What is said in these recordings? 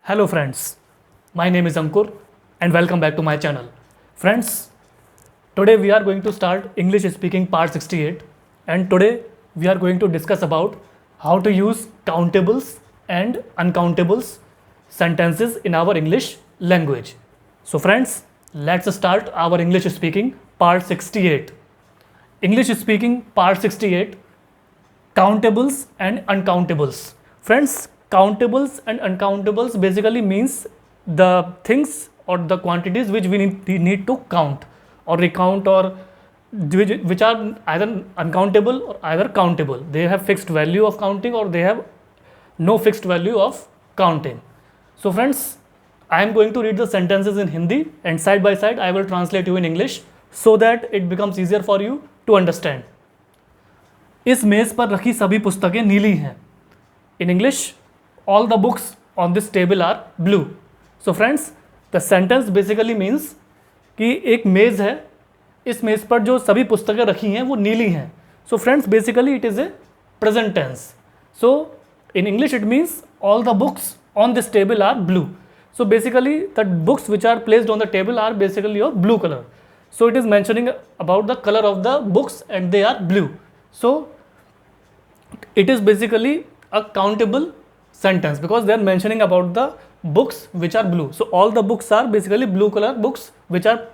Hello friends, my name is Ankur and welcome back to my channel. Friends, today we are going to start English speaking part 68 and today we are going to discuss about how to use countables and uncountables sentences in our English language. So friends, let's start our English speaking part 68. English speaking part 68, countables and uncountables. Friends, countables and uncountables basically means the things or the quantities which we need to count or recount, or which are either uncountable or either countable. They have fixed value of counting or they have no fixed value of counting. So friends, I am going to read the sentences in Hindi and side by side I will translate you in English so that it becomes easier for you to understand. इस मेज पर रखी सभी पुस्तकें नीली हैं. In English, all the books on this table are blue. So friends, the sentence basically means कि एक मेज़ है, इस मेज़ पर जो सभी पुस्तकें रखी हैं वो नीली हैं. So friends, basically it is a present tense. So in English it means all the books on this table are blue. So basically the books which are placed on the table are basically of blue color. So it is mentioning about the color of the books and they are blue. So it is basically a countable sentence because they are mentioning about the books which are blue. So all the books are basically blue color books which are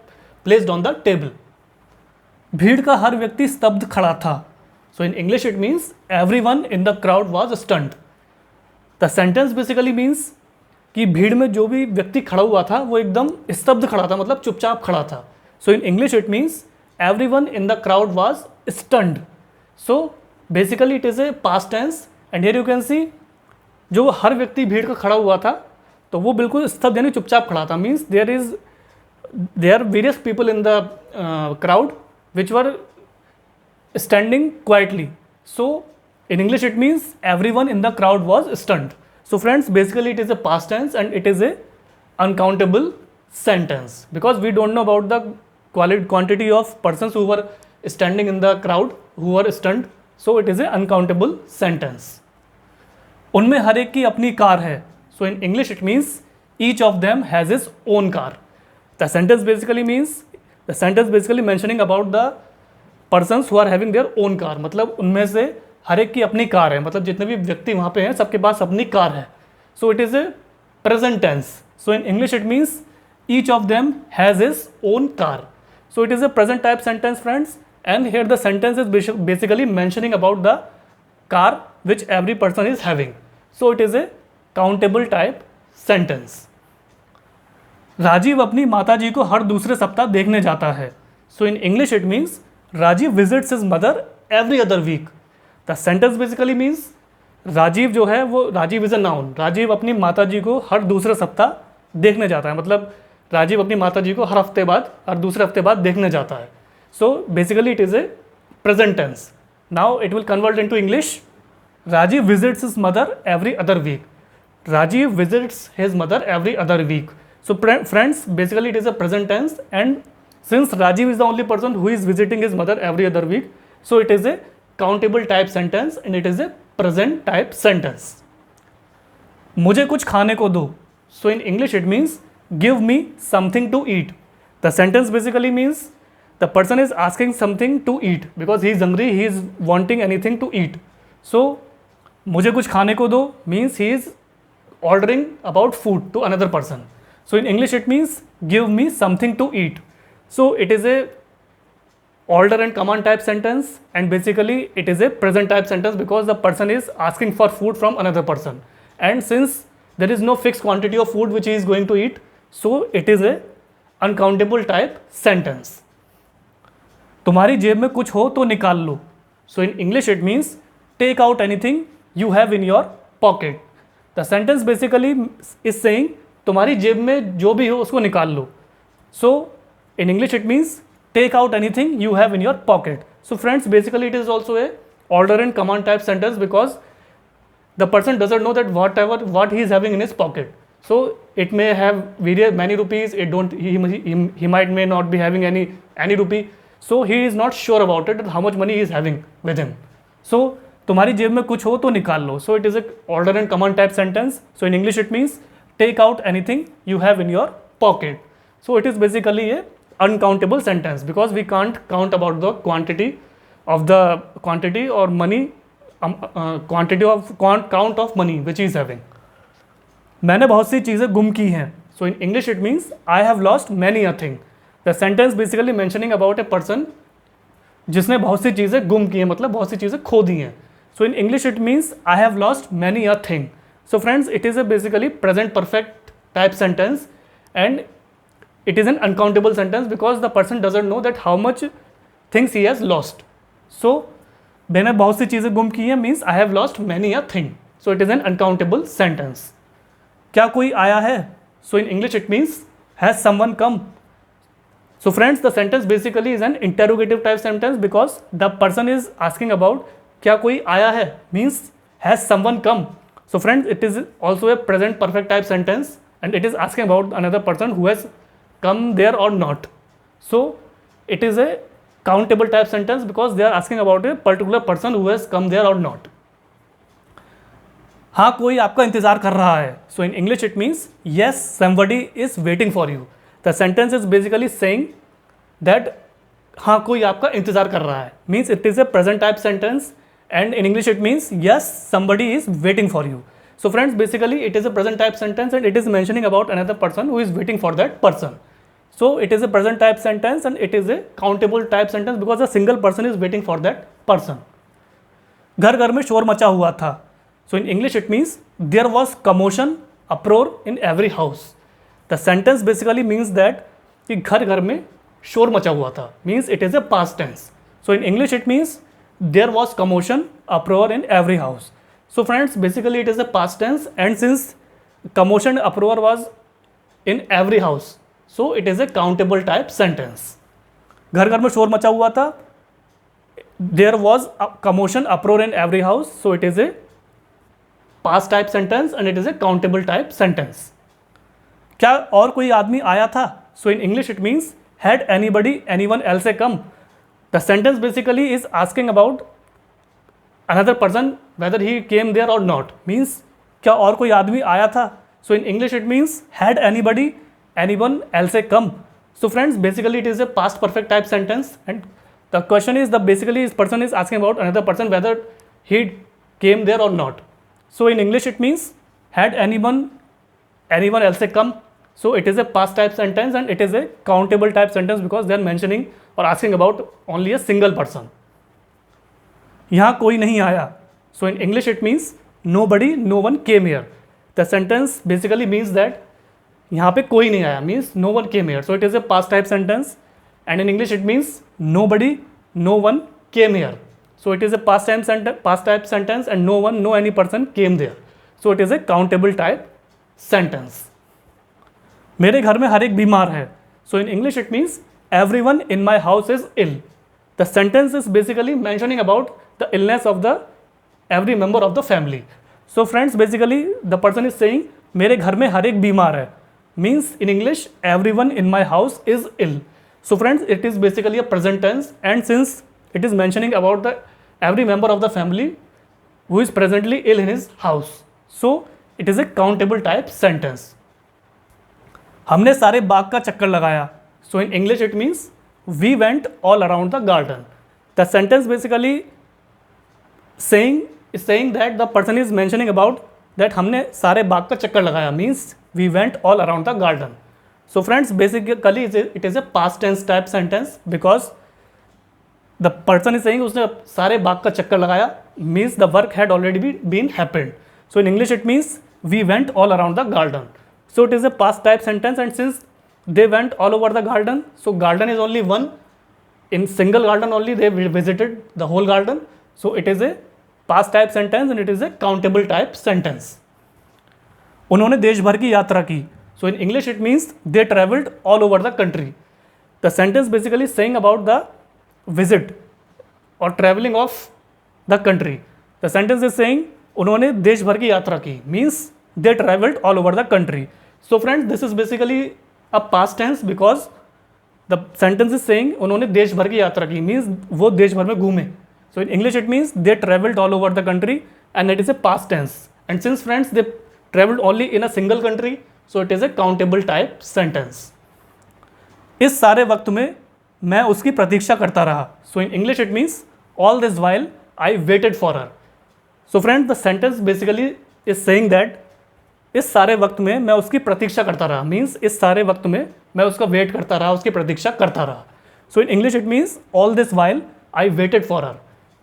placed on the table. भीड़ का हर व्यक्ति स्तब्ध खड़ा था. So in English it means everyone in the crowd was stunned. The sentence basically means कि भीड़ में जो भी व्यक्ति खड़ा हुआ था वो एकदम स्तब्ध खड़ा था, मतलब चुपचाप खड़ा था. So in English it means everyone in the crowd was stunned. So basically it is a past tense and here you can see जो हर व्यक्ति भीड़ का खड़ा हुआ था तो वो बिल्कुल स्तब्ध यानी चुपचाप खड़ा था. Means there are various people in the crowd which were standing quietly. So in English it means everyone in the crowd was stunned. So friends, basically it is a past tense and it is a uncountable sentence because we don't know about the quantity of persons who were standing in the crowd who were stunned. So it is a uncountable sentence. उनमें हर एक की अपनी car है. So in English it means each of them has his own car. The sentence basically mentioning about the persons who are having their own car. मतलब उनमें से हर एक की अपनी कार है, मतलब जितने भी व्यक्ति वहाँ पे हैं सबके पास अपनी कार है. So it is a present tense. So in English it means each of them has his own car. So it is a present type sentence, friends, and here the sentence is basically mentioning about the car which every person is having. So it is a countable type sentence. Rajiv अपनी माताजी को हर दूसरे सप्ताह देखने जाता है. So in English it means Rajiv visits his mother every other week. The sentence basically means Rajiv जो है वो Rajiv is a noun. Rajiv अपनी माताजी को हर दूसरे सप्ताह देखने जाता है, मतलब राजीव अपनी माताजी को हर हफ्ते बाद हर दूसरे हफ्ते बाद देखने जाता है. So basically it is a present tense. Now it will convert into English. Rajiv visits his mother every other week. Rajiv visits his mother every other week. So friends, basically it is a present tense, and since Rajiv is the only person who is visiting his mother every other week, so it is a countable type sentence and it is a present type sentence. मुझे कुछ खाने को दो. So in English it means give me something to eat. The sentence basically means the person is asking something to eat because he is hungry, he is wanting anything to eat. So मुझे कुछ खाने को दो means he is ordering about food to another person. So in English it means give me something to eat. So it is a order and command type sentence and basically it is a present type sentence because the person is asking for food from another person, and since there is no fixed quantity of food which he is going to eat, so it is a uncountable type sentence. तुम्हारी जेब में कुछ हो तो निकाल लो. So in English it means take out anything you have in your pocket. The sentence basically is saying तुम्हारी जेब में जो भी हो उसको निकाल लो. So in English it means take out anything you have in your pocket. So friends, basically it is also a order and command type sentence because the person doesn't know that what he is having in his pocket. So it may have many rupees, he may not be having any rupee. So he is not sure about it, how much money he is having with him. So तुम्हारी जेब में कुछ हो तो निकाल लो. So it is a order and command type sentence. So in English it means take out anything you have in your pocket. So it is basically a uncountable sentence because we can't count about the quantity or money, count of money which he is having. मैंने बहुत सी चीज़ें गुम की हैं. So in English it means I have lost many a thing. The sentence basically mentioning about a person जिसने बहुत सी चीज़ें गुम की हैं, मतलब बहुत सी चीज़ें खो दी हैं. So in English it means I have lost many a thing. So friends, it is a basically present perfect type sentence and it is an uncountable sentence because the person doesn't know that how much things he has lost. So मैंने बहुत सी चीज़ें गुम की हैं means I have lost many a thing. So it is an uncountable sentence. क्या कोई आया है? So in English it means has someone come? So friends, the sentence basically is an interrogative type sentence because the person is asking about क्या कोई आया है means has someone come. So friends, it is also a present perfect type sentence and it is asking about another person who has come there or not. So it is a countable type sentence because they are asking about a particular person who has come there or not. हाँ कोई आपका इंतजार कर रहा है. So in English it means yes, somebody is waiting for you. The sentence is basically saying that हाँ कोई आपका इंतजार कर रहा है means it is a present type sentence and in English it means yes, somebody is waiting for you. So friends, basically it is a present type sentence and it is mentioning about another person who is waiting for that person. So it is a present type sentence and it is a countable type sentence because a single person is waiting for that person. घर घर में शोर मचा हुआ था. So in English it means there was commotion, uproar in every house. The sentence basically means that कि घर घर में शोर मचा हुआ था means it is a past tense. So in English it means there was commotion, uproar in every house. So friends, basically it is a past tense and since commotion, uproar was in every house, so it is a countable type sentence. घर घर में शोर मचा हुआ था. There was a commotion, uproar in every house, so it is a past type sentence and it is a countable type sentence. क्या और कोई आदमी आया था? So in English it means had anybody, anyone else come? The sentence basically is asking about another person whether he came there or not means क्या और कोई आदमी आया था? So in English it means had anybody, anyone else come? So friends, basically it is a past perfect type sentence and the question is basically this person is asking about another person whether he came there or not. So in English it means had anyone else come? So it is a past type sentence and it is a countable type sentence because they are mentioning or asking about only a single person. यहाँ कोई नहीं आया. So in English it means nobody, no one came here. The sentence basically means that यहाँ पे कोई नहीं आया means no one came here. So it is a past type sentence and in English it means nobody, no one came here. So it is a past type sentence and no one, no any person came there. So it is a countable type sentence. मेरे घर में हर एक बीमार है. So in English it means everyone in my house is ill. The sentence is basically mentioning about the illness of the every member of the family. So friends, basically the person is saying मेरे घर में हर एक बीमार है means in English everyone in my house is ill. So friends, it is basically a present tense and since it is mentioning about the every member of the family who is presently ill in his house, so it is a countable type sentence. हमने सारे बाग का चक्कर लगाया. So in English it means we went all around the garden. The sentence basically saying that the person is mentioning about that हमने सारे बाग का चक्कर लगाया means we went all around the garden. So friends, basically it is a past tense type sentence because the person is saying उसने सारे बाग का चक्कर लगाया means the work had already been happened. So in English it means we went all around the garden. So it is a past type sentence and since they went all over the garden, so garden is only one. In single garden only they visited the whole garden. So it is a past type sentence and it is a countable type sentence. उन्होंने देश भर की यात्रा की. So in English it means they traveled all over the country. The sentence basically saying about the visit or traveling of the country. The sentence is saying उन्होंने देश भर की यात्रा की means they traveled all over the country. So friends, this is basically a past tense because the sentence is saying उन्होंने देश भर की यात्रा की means वो देश भर में घूमे. So in English it means they traveled all over the country and it is a past tense. And since friends they traveled only in a single country, so it is a countable type sentence. इस सारे वक्त में मैं उसकी प्रतीक्षा करता रहा. So in English it means all this while I waited for her. So friends, the sentence basically is saying that इस सारे वक्त में मैं उसकी प्रतीक्षा करता रहा मीन्स इस सारे वक्त में मैं उसका वेट करता रहा, उसकी प्रतीक्षा करता रहा. So in English it means all this while I waited for her.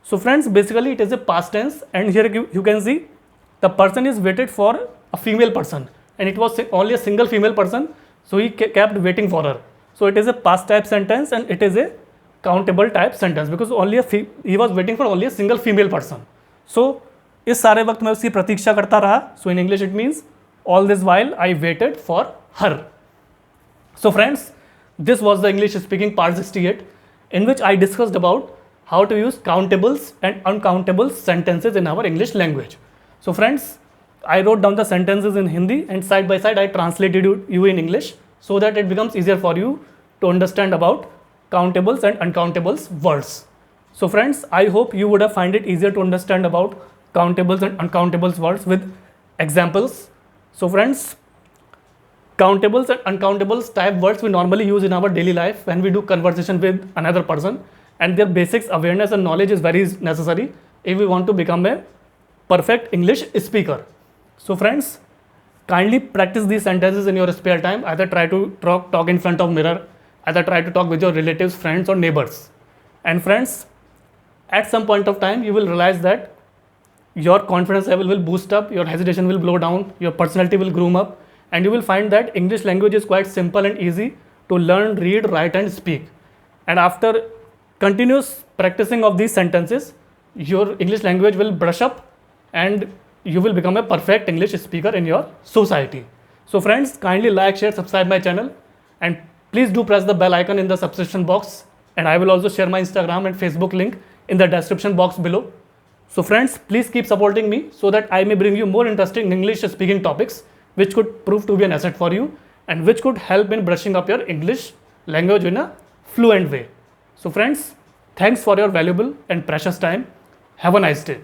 So friends, basically it is a past tense and here you can see the person is waited for a female person and it was only a single female person, so he kept waiting for her. So it is a past type sentence and it is a countable type sentence because only he was waiting for only a single female person. So इस सारे वक्त मैं उसकी प्रतीक्षा करता रहा. So in English it means all this while I waited for her. So friends, this was the English speaking part 68 in which I discussed about how to use countables and uncountable sentences in our English language. So friends, I wrote down the sentences in Hindi and side by side I translated you in English so that it becomes easier for you to understand about countables and uncountables words. So friends, I hope you would have find it easier to understand about countables and uncountables words with examples. So friends, countables and uncountables type words we normally use in our daily life when we do conversation with another person, and their basics awareness and knowledge is very necessary if we want to become a perfect English speaker. So friends, kindly practice these sentences in your spare time. Either try to talk in front of mirror, either try to talk with your relatives, friends or neighbors. And friends, at some point of time you will realize that your confidence level will boost up, your hesitation will blow down, your personality will groom up, and you will find that English language is quite simple and easy to learn, read, write and speak. And after continuous practicing of these sentences, your English language will brush up and you will become a perfect English speaker in your society. So friends, kindly like, share, subscribe my channel, and please do press the bell icon in the subscription box, and I will also share my Instagram and Facebook link in the description box below. So friends, please keep supporting me so that I may bring you more interesting English speaking topics which could prove to be an asset for you and which could help in brushing up your English language in a fluent way. So friends, thanks for your valuable and precious time. Have a nice day.